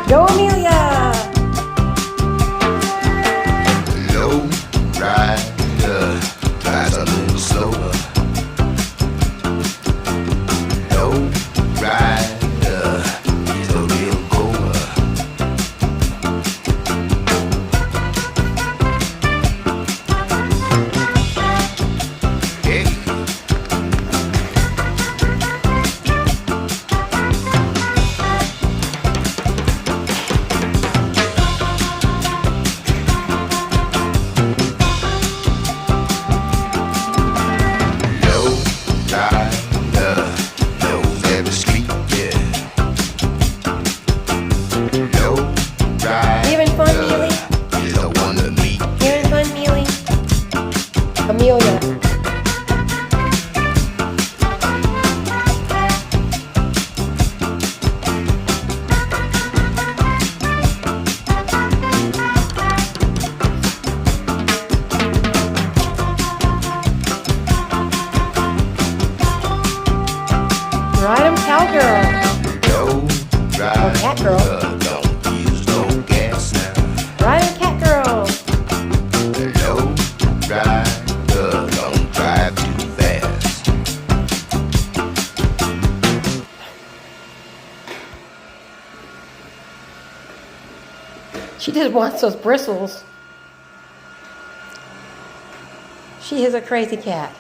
Go, Amelia! Low rider, drives a little slower. Low rider, he's a real goer. Hey. Amelia. Ride 'em, cowgirl. Or cat girl. Don't use no gas now. Ride 'em, cat girl. Low rider, don't drive too fast. She just wants those bristles. She is a crazy cat.